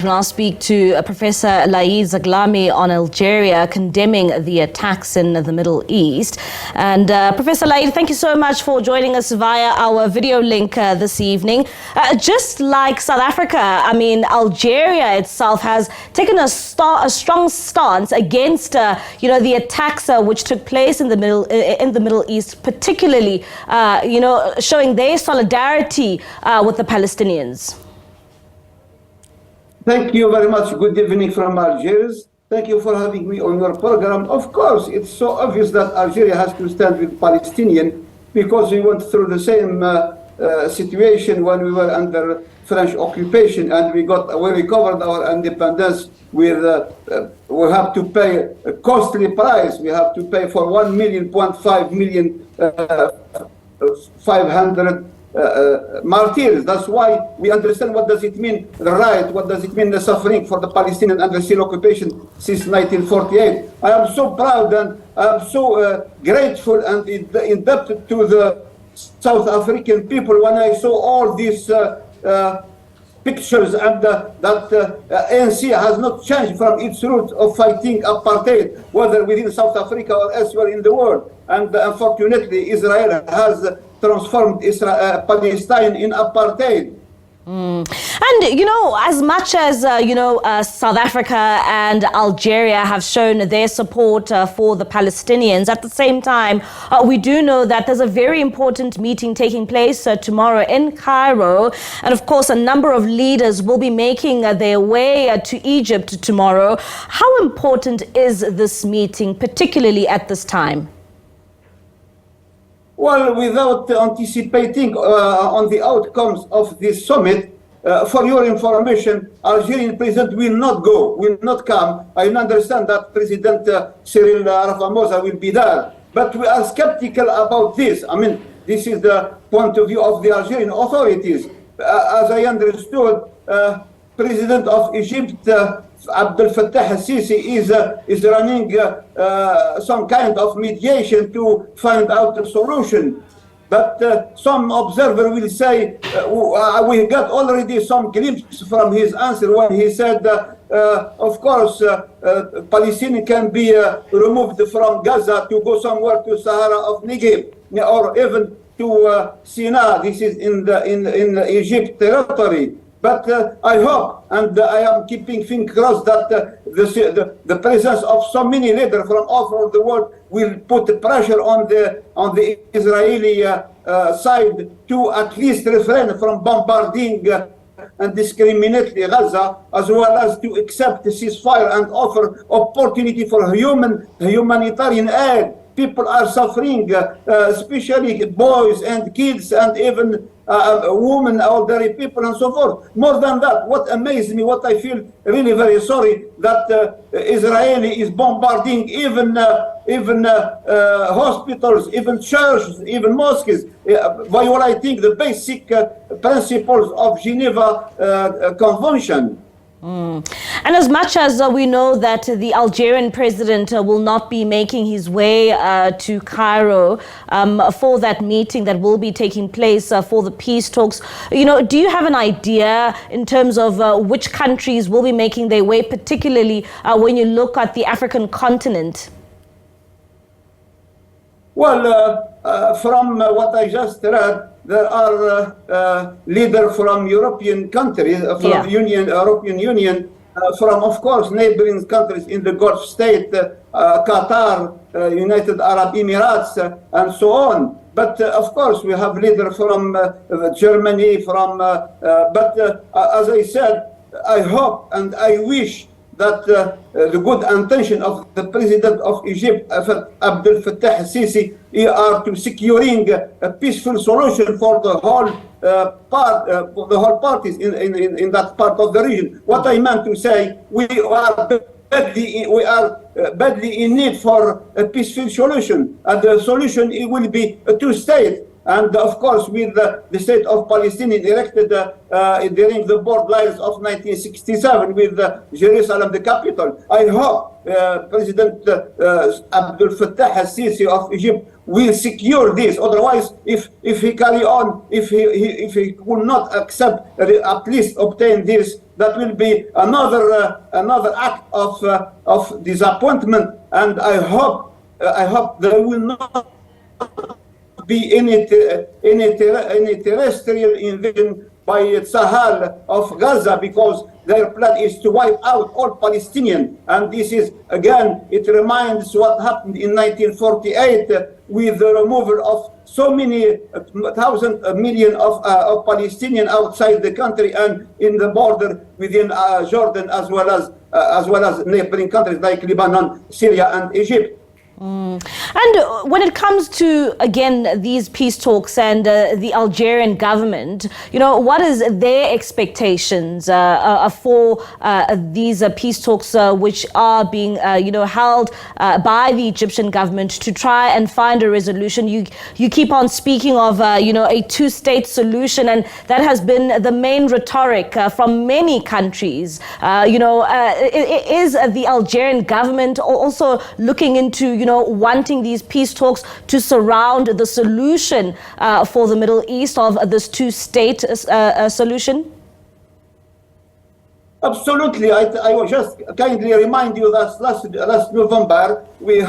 I'll speak to Professor Laeed Zaghlami on Algeria, condemning the attacks in the Middle East. And Professor Laeed, thank you so much for joining us via our video link this evening. Just like South Africa, Algeria itself has taken a strong stance against, the attacks which took place in the Middle East, particularly, showing their solidarity with the Palestinians. Thank you very much. Good evening from Algiers. Thank you for having me on your program. Of course, it's so obvious that Algeria has to stand with Palestinian because we went through the same situation when we were under French occupation, and we recovered our independence. We have to pay a costly price. We have to pay for 1.5 million 500 martyrs. That's why we understand what does it mean the right, what does it mean the suffering for the Palestinian under Israeli occupation since 1948. I am so proud and I am so grateful and indebted to the South African people when I saw all these pictures and that ANC has not changed from its route of fighting apartheid, whether within South Africa or elsewhere in the world. And unfortunately, Israel has transformed Palestine in apartheid. And, as much as, South Africa and Algeria have shown their support for the Palestinians, at the same time, we do know that there's a very important meeting taking place tomorrow in Cairo. And, of course, a number of leaders will be making their way to Egypt tomorrow. How important is this meeting, particularly at this time? Well, without anticipating on the outcomes of this summit, for your information, Algerian president will not go, will not come. I understand that President Cyril Ramaphosa will be there, but we are skeptical about this. This is the point of view of the Algerian authorities. As I understood, President of Egypt, Abdel Fattah al-Sisi, is running some kind of mediation to find out a solution. But some observer will say, we got already some glimpse from his answer when he said, of course, Palestinians can be removed from Gaza to go somewhere to Sahara of Negev, or even to Sinai. This is in Egypt territory. But I hope, and I am keeping fingers crossed, that the presence of so many leaders from all over the world will put pressure on the Israeli side to at least refrain from bombarding and discriminately Gaza, as well as to accept the ceasefire and offer opportunity for humanitarian aid. People are suffering, especially boys and kids and even women, elderly people, and so forth. More than that, what amazed me, what I feel really very sorry, that Israeli is bombarding even hospitals, even churches, even mosques, violating the basic principles of Geneva Convention. And as much as we know that the Algerian president will not be making his way to Cairo for that meeting that will be taking place for the peace talks, do you have an idea in terms of which countries will be making their way, particularly when you look at the African continent? Well, from what I just read, there are leaders from European countries, from European Union, from, of course, neighboring countries in the Gulf state, Qatar, United Arab Emirates, and so on. But, of course, we have leaders from Germany, but as I said, I hope and I wish that the good intention of the president of Egypt, Abdel Fattah al-Sisi, are to securing a peaceful solution for the whole parties in that part of the region. What I meant to say, we are badly in need for a peaceful solution, and the solution will be a two-state. And of course, with the state of Palestine erected during the borderlines of 1967 with Jerusalem, the capital. I hope President Abdel Fattah al-Sisi of Egypt will secure this. Otherwise, if he carry on, if he will not accept, at least obtain this that will be another act of disappointment. And I hope there will not be any terrestrial invasion by Sahel of Gaza, because their plan is to wipe out all Palestinians. And this is, again, it reminds what happened in 1948 with the removal of so many million of Palestinians outside the country and in the border within Jordan, as well as neighboring countries like Lebanon, Syria, and Egypt. And when it comes to, again, these peace talks and the Algerian government, what is their expectations for these peace talks which are being, held by the Egyptian government to try and find a resolution? You keep on speaking of, a two-state solution, and that has been the main rhetoric from many countries. Is the Algerian government also looking into, wanting these peace talks to surround the solution for the Middle East of this two-state solution? Absolutely. I will just kindly remind you that last November we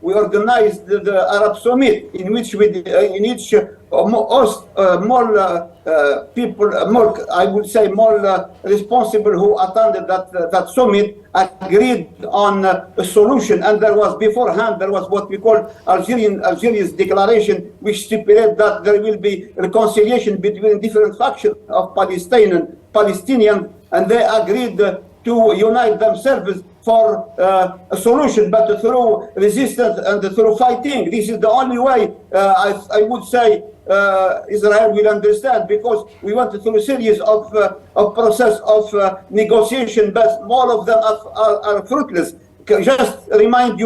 organized the Arab Summit, in which more responsible who attended that summit agreed on a solution. And there was what we call Algeria's declaration, which stipulated that there will be reconciliation between different factions of Palestinians, and they agreed to unite themselves for a solution, but through resistance and through fighting. This is the only way, I would say, Israel will understand, because we went through a series of process of negotiation, but all of them are fruitless. Just kindly remind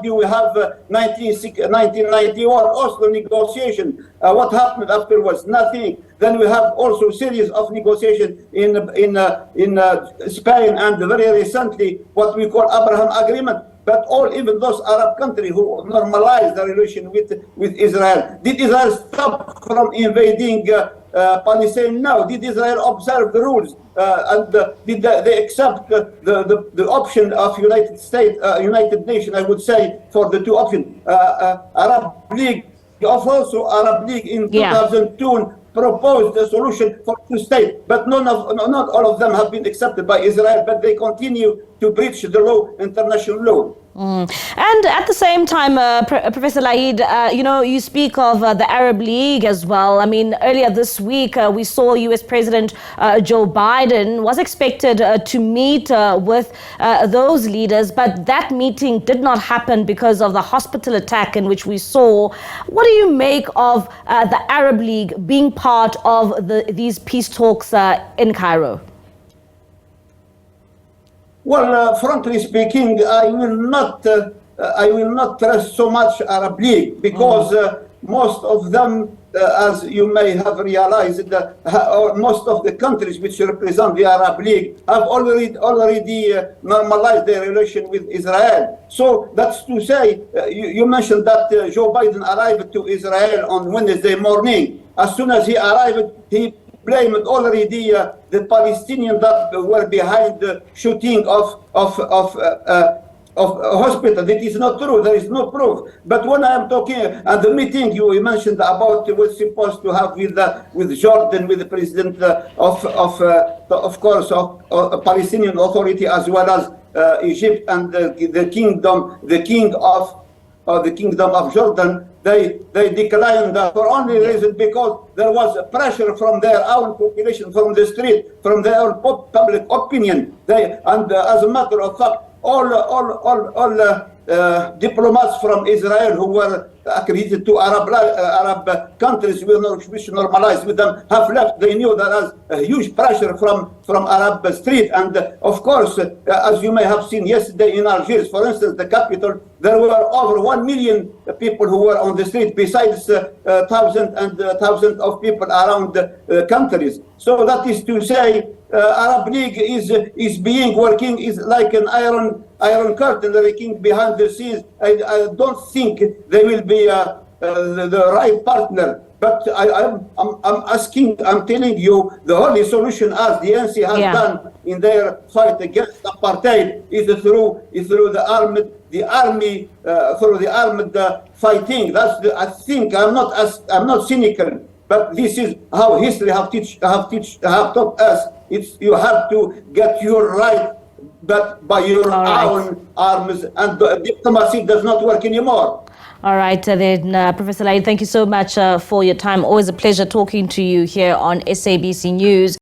you, we have 1991 Oslo negotiation. What happened afterwards? Nothing. Then we have also a series of negotiations in Spain, and very recently what we call Abraham Agreement. But even those Arab countries who normalized the relation with Israel, did Israel stop from invading Palestine? No. Did Israel observe the rules? And did they accept the option of United Nations, I would say, for the two options? Arab League in 2002 proposed a solution for two states, but not all of them have been accepted by Israel, but they continue to breach the law, international law. And at the same time, Professor Laeed, you speak of the Arab League as well. I mean, earlier this week, we saw U.S. President Joe Biden was expected to meet with those leaders, but that meeting did not happen because of the hospital attack in which we saw. What do you make of the Arab League being part of these peace talks in Cairo? Well, frankly speaking, I will not trust so much Arab League, because most of them, as you may have realized, most of the countries which represent the Arab League have already normalized their relation with Israel. So that's to say, you mentioned that Joe Biden arrived to Israel on Wednesday morning. As soon as he arrived, he blamed already the Palestinians that were behind the shooting of a hospital. That is not true. There is no proof. But when I am talking at the meeting you mentioned about what's supposed to have with Jordan, with the president of course of Palestinian Authority, as well as Egypt and the kingdom of Jordan, they declined that for only reason because there was pressure from their own population, from the street, from their own public opinion. And as a matter of fact, all diplomats from Israel who were accredited to Arab countries which normalized with them have left. They knew there was a huge pressure from Arab street. And of course, as you may have seen yesterday in Algiers, for instance, the capital, there were over 1 million people who were on the street, besides thousands of people around the countries. So that is to say, Arab League is working is like an iron curtain working behind the scenes. I don't think they will be the right partner But I'm asking, I'm telling you, the only solution, as the ANC has done in their fight against apartheid, is through the army, through the armed fighting. I think I'm not cynical, but this is how history have taught us. You have to get your right, but by your own arms, and diplomacy does not work anymore. All right, then, Professor Laeed, thank you so much for your time. Always a pleasure talking to you here on SABC News.